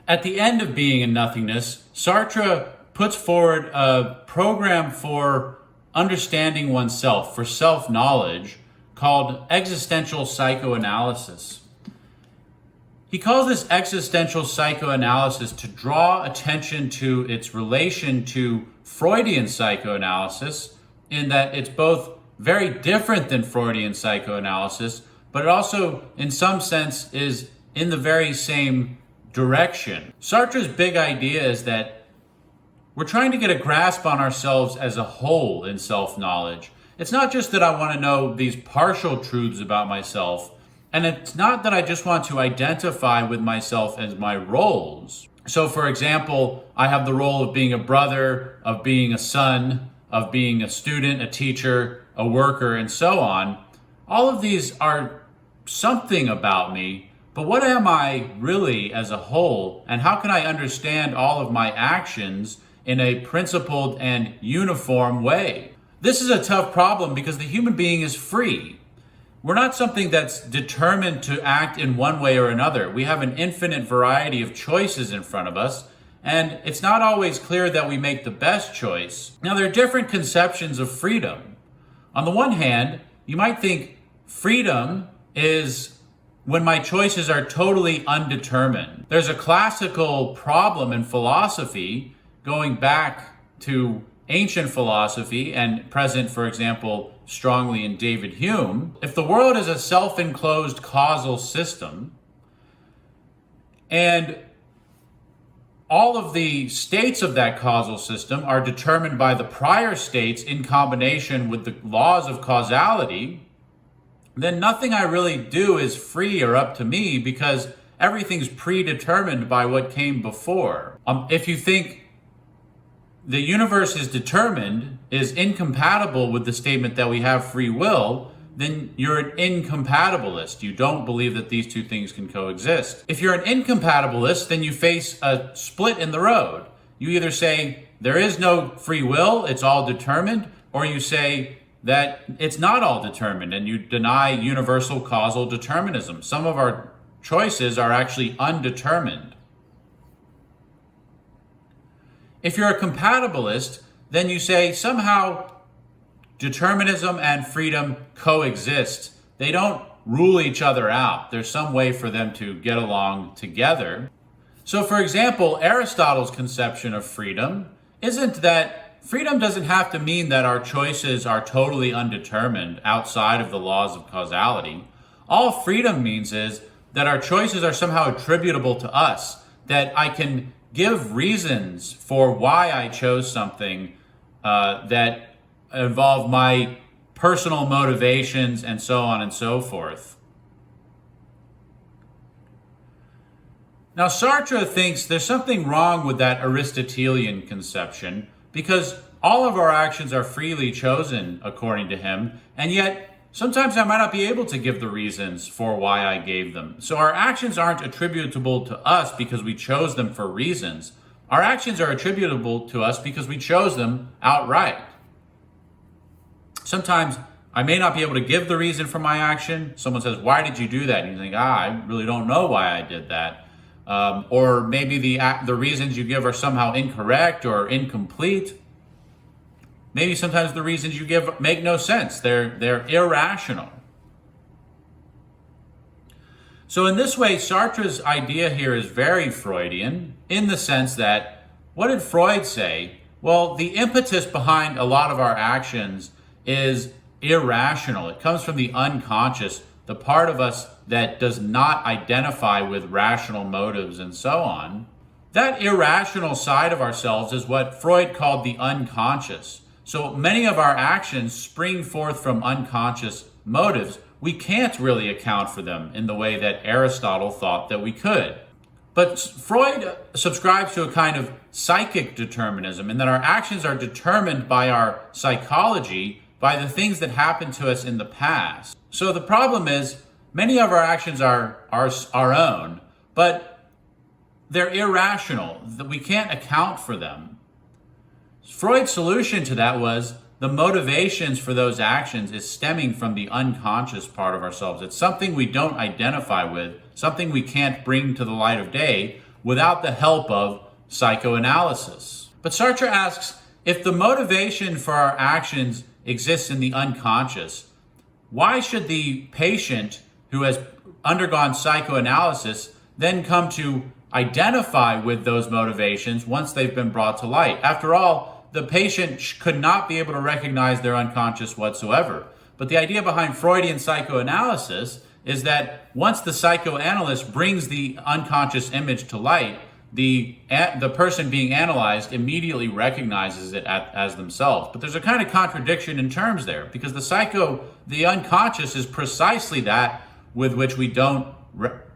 At the end of Being and Nothingness, Sartre puts forward a program for understanding oneself, for self-knowledge, called Existential Psychoanalysis. He calls this existential psychoanalysis to draw attention to its relation to Freudian psychoanalysis, in that it's both very different than Freudian psychoanalysis, but it also, in some sense, is in the very same direction. Sartre's big idea is that we're trying to get a grasp on ourselves as a whole in self-knowledge. It's not just that I want to know these partial truths about myself, and it's not that I just want to identify with myself as my roles. So, for example, I have the role of being a brother, of being a son, of being a student, a teacher, a worker, and so on. All of these are something about me, but what am I really as a whole, and how can I understand all of my actions in a principled and uniform way? This is a tough problem because the human being is free. We're not something that's determined to act in one way or another. We have an infinite variety of choices in front of us, and it's not always clear that we make the best choice. Now, there are different conceptions of freedom. On the one hand, you might think freedom is when my choices are totally undetermined. There's a classical problem in philosophy going back to ancient philosophy and present, for example, strongly in David Hume. If the world is a self-enclosed causal system, and all of the states of that causal system are determined by the prior states in combination with the laws of causality, then nothing I really do is free or up to me because everything's predetermined by what came before. If you think the universe is determined, is incompatible with the statement that we have free will, then you're an incompatibilist. You don't believe that these two things can coexist. If you're an incompatibilist, then you face a split in the road. You either say there is no free will, it's all determined, or you say that it's not all determined and you deny universal causal determinism. Some of our choices are actually undetermined. If you're a compatibilist, then you say somehow determinism and freedom coexist. They don't rule each other out. There's some way for them to get along together. So, for example, Aristotle's conception of freedom isn't that freedom doesn't have to mean that our choices are totally undetermined outside of the laws of causality. All freedom means is that our choices are somehow attributable to us, that I can give reasons for why I chose something that involve my personal motivations and so on and so forth. Now, Sartre thinks there's something wrong with that Aristotelian conception because all of our actions are freely chosen, according to him, and yet sometimes I might not be able to give the reasons for why I gave them. So our actions aren't attributable to us because we chose them for reasons. Our actions are attributable to us because we chose them outright. Sometimes I may not be able to give the reason for my action. Someone says, "Why did you do that?" And you think, I really don't know why I did that. Or maybe the reasons you give are somehow incorrect or incomplete. Maybe sometimes the reasons you give make no sense. They're irrational. So in this way, Sartre's idea here is very Freudian in the sense that, what did Freud say? Well, the impetus behind a lot of our actions is irrational. It comes from the unconscious, the part of us that does not identify with rational motives and so on. That irrational side of ourselves is what Freud called the unconscious. So many of our actions spring forth from unconscious motives. We can't really account for them in the way that Aristotle thought that we could. But Freud subscribes to a kind of psychic determinism in that our actions are determined by our psychology, by the things that happened to us in the past. So the problem is many of our actions are our own, but they're irrational, that we can't account for them. Freud's solution to that was the motivations for those actions is stemming from the unconscious part of ourselves. It's something we don't identify with, something we can't bring to the light of day, without the help of psychoanalysis. But Sartre asks, if the motivation for our actions exists in the unconscious, why should the patient who has undergone psychoanalysis then come to identify with those motivations once they've been brought to light? After all, the patient could not be able to recognize their unconscious whatsoever. But the idea behind Freudian psychoanalysis is that once the psychoanalyst brings the unconscious image to light, the person being analyzed immediately recognizes it as themselves. But there's a kind of contradiction in terms there, because the unconscious is precisely that with which we don't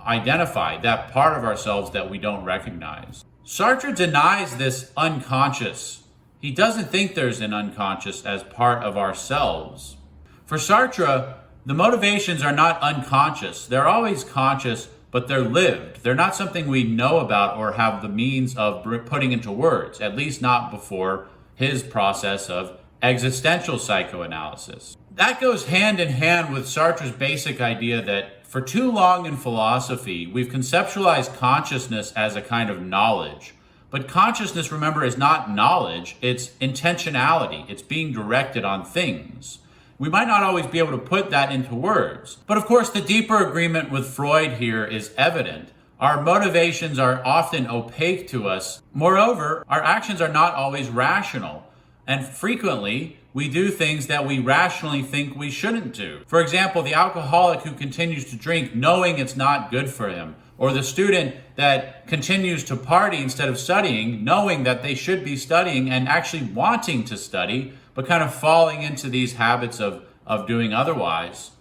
identify, that part of ourselves that we don't recognize. Sartre denies this unconscious. He doesn't think there's an unconscious as part of ourselves. For Sartre, the motivations are not unconscious. They're always conscious, but they're lived. They're not something we know about or have the means of putting into words, at least not before his process of existential psychoanalysis. That goes hand in hand with Sartre's basic idea that for too long in philosophy, we've conceptualized consciousness as a kind of knowledge. But consciousness, remember, is not knowledge, it's intentionality. It's being directed on things. We might not always be able to put that into words. But of course, the deeper agreement with Freud here is evident. Our motivations are often opaque to us. Moreover, our actions are not always rational. And frequently, we do things that we rationally think we shouldn't do. For example, the alcoholic who continues to drink knowing it's not good for him, or the student that continues to party instead of studying, knowing that they should be studying and actually wanting to study, but kind of falling into these habits of doing otherwise.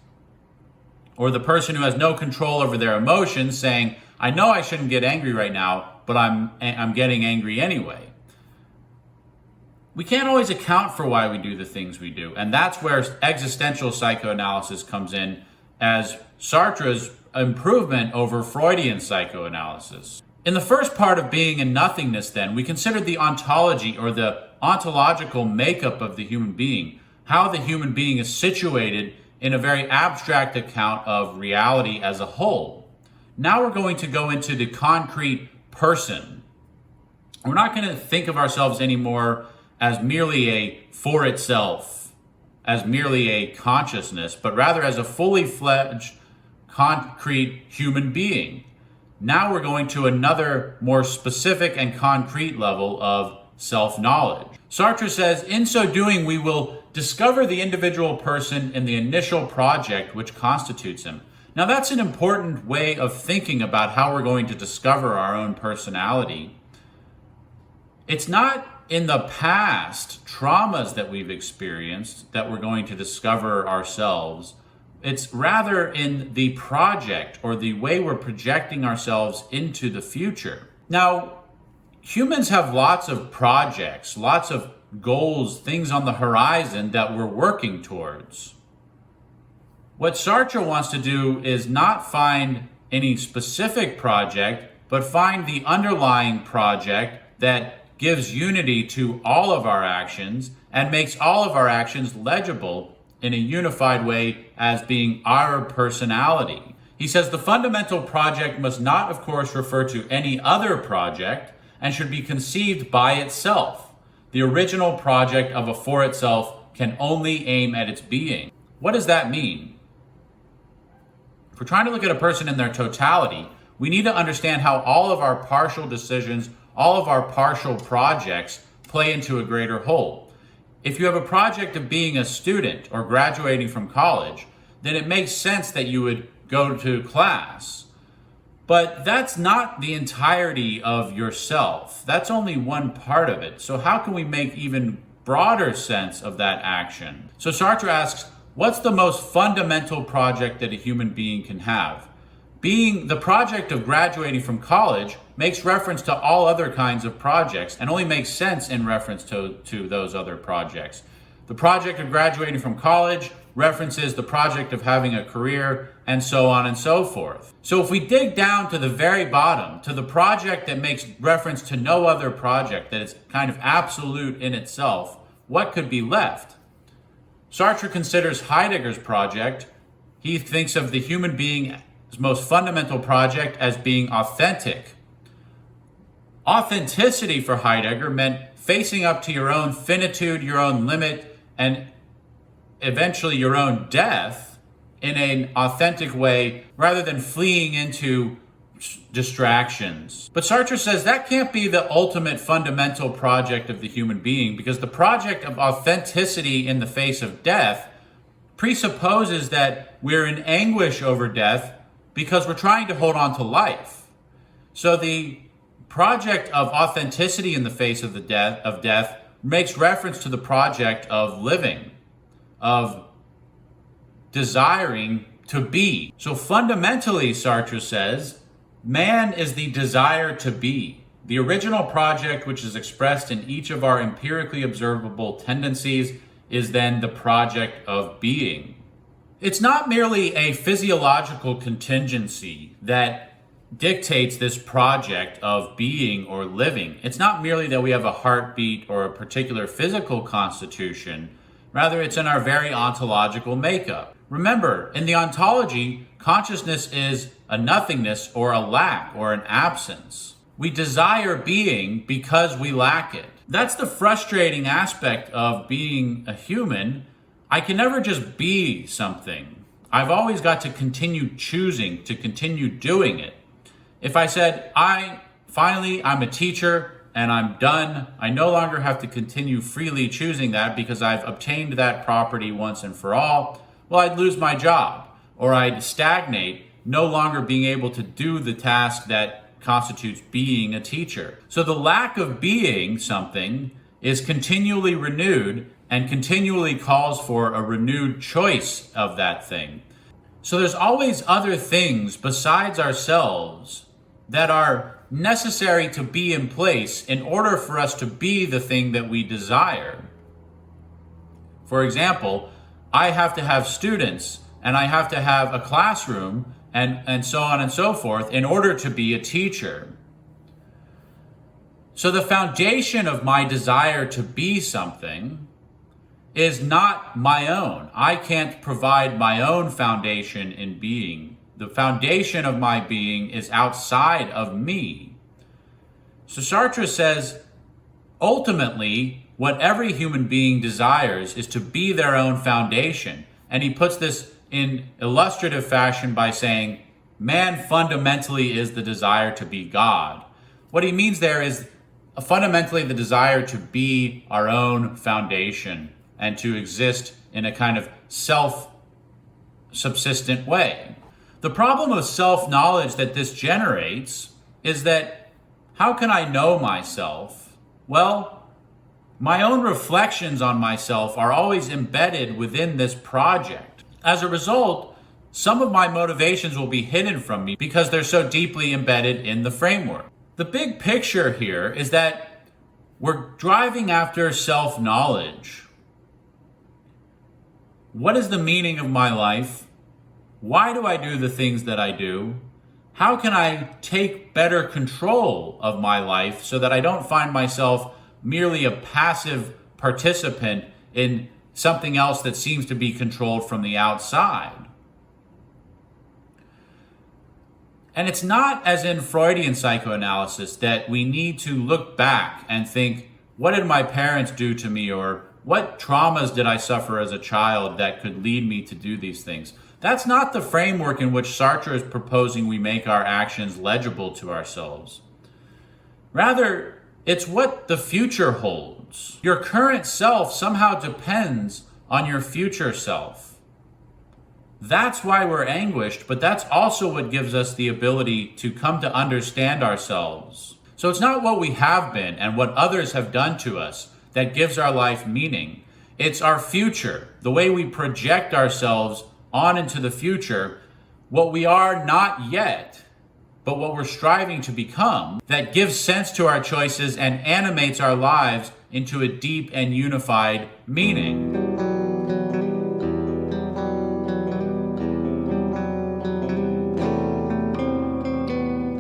Or the person who has no control over their emotions saying, I know I shouldn't get angry right now, but I'm getting angry anyway. We can't always account for why we do the things we do. And that's where existential psychoanalysis comes in as Sartre's improvement over Freudian psychoanalysis. In the first part of Being and Nothingness, then, we considered the ontology or the ontological makeup of the human being, how the human being is situated in a very abstract account of reality as a whole. Now we're going to go into the concrete person. We're not going to think of ourselves anymore as merely a for itself, as merely a consciousness, but rather as a fully fledged, concrete human being. Now we're going to another more specific and concrete level of self-knowledge. Sartre says, in so doing, we will discover the individual person in the initial project which constitutes him. Now that's an important way of thinking about how we're going to discover our own personality. It's not in the past traumas that we've experienced that we're going to discover ourselves. It's rather in the project or the way we're projecting ourselves into the future. Now, humans have lots of projects, lots of goals, things on the horizon that we're working towards. What Sartre wants to do is not find any specific project, but find the underlying project that gives unity to all of our actions and makes all of our actions legible in a unified way as being our personality. He says the fundamental project must not, of course, refer to any other project and should be conceived by itself. The original project of a for itself can only aim at its being. What does that mean? If we're trying to look at a person in their totality, we need to understand how all of our partial decisions, all of our partial projects play into a greater whole. If you have a project of being a student or graduating from college, then it makes sense that you would go to class. But that's not the entirety of yourself. That's only one part of it. So how can we make even broader sense of that action? So Sartre asks, what's the most fundamental project that a human being can have? Being the project of graduating from college makes reference to all other kinds of projects and only makes sense in reference to those other projects. The project of graduating from college references the project of having a career, and so on and so forth. So if we dig down to the very bottom, to the project that makes reference to no other project, that is kind of absolute in itself, what could be left? Sartre considers Heidegger's project. He thinks of the human being's most fundamental project as being authentic. Authenticity for Heidegger meant facing up to your own finitude, your own limit, and eventually your own death in an authentic way rather than fleeing into distractions. But Sartre says that can't be the ultimate fundamental project of the human being, because the project of authenticity in the face of death presupposes that we're in anguish over death because we're trying to hold on to life. So the project of authenticity in the face of death makes reference to the project of living, of desiring to be. So fundamentally, Sartre says, man is the desire to be. The original project, which is expressed in each of our empirically observable tendencies, is then the project of being. It's not merely a physiological contingency that dictates this project of being or living. It's not merely that we have a heartbeat or a particular physical constitution. Rather, it's in our very ontological makeup. Remember, in the ontology, consciousness is a nothingness or a lack or an absence. We desire being because we lack it. That's the frustrating aspect of being a human. I can never just be something. I've always got to continue choosing, to continue doing it. If I said, I'm a teacher and I'm done, I no longer have to continue freely choosing that because I've obtained that property once and for all, well, I'd lose my job, or I'd stagnate, no longer being able to do the task that constitutes being a teacher. So the lack of being something is continually renewed and continually calls for a renewed choice of that thing. So there's always other things besides ourselves that are necessary to be in place in order for us to be the thing that we desire. For example, I have to have students and I have to have a classroom and so on and so forth in order to be a teacher. So the foundation of my desire to be something is not my own. I can't provide my own foundation in being. The foundation of my being is outside of me. So Sartre says, ultimately, what every human being desires is to be their own foundation. And he puts this in illustrative fashion by saying, man fundamentally is the desire to be God. What he means there is fundamentally the desire to be our own foundation and to exist in a kind of self-subsistent way. The problem of self-knowledge that this generates is that how can I know myself? Well, my own reflections on myself are always embedded within this project. As a result, some of my motivations will be hidden from me because they're so deeply embedded in the framework. The big picture here is that we're driving after self-knowledge. What is the meaning of my life? Why do I do the things that I do? How can I take better control of my life so that I don't find myself merely a passive participant in something else that seems to be controlled from the outside? And it's not as in Freudian psychoanalysis that we need to look back and think, what did my parents do to me, or what traumas did I suffer as a child that could lead me to do these things? That's not the framework in which Sartre is proposing we make our actions legible to ourselves. Rather, it's what the future holds. Your current self somehow depends on your future self. That's why we're anguished, but that's also what gives us the ability to come to understand ourselves. So it's not what we have been and what others have done to us that gives our life meaning. It's our future, the way we project ourselves on into the future, what we are not yet, but what we're striving to become, that gives sense to our choices and animates our lives into a deep and unified meaning.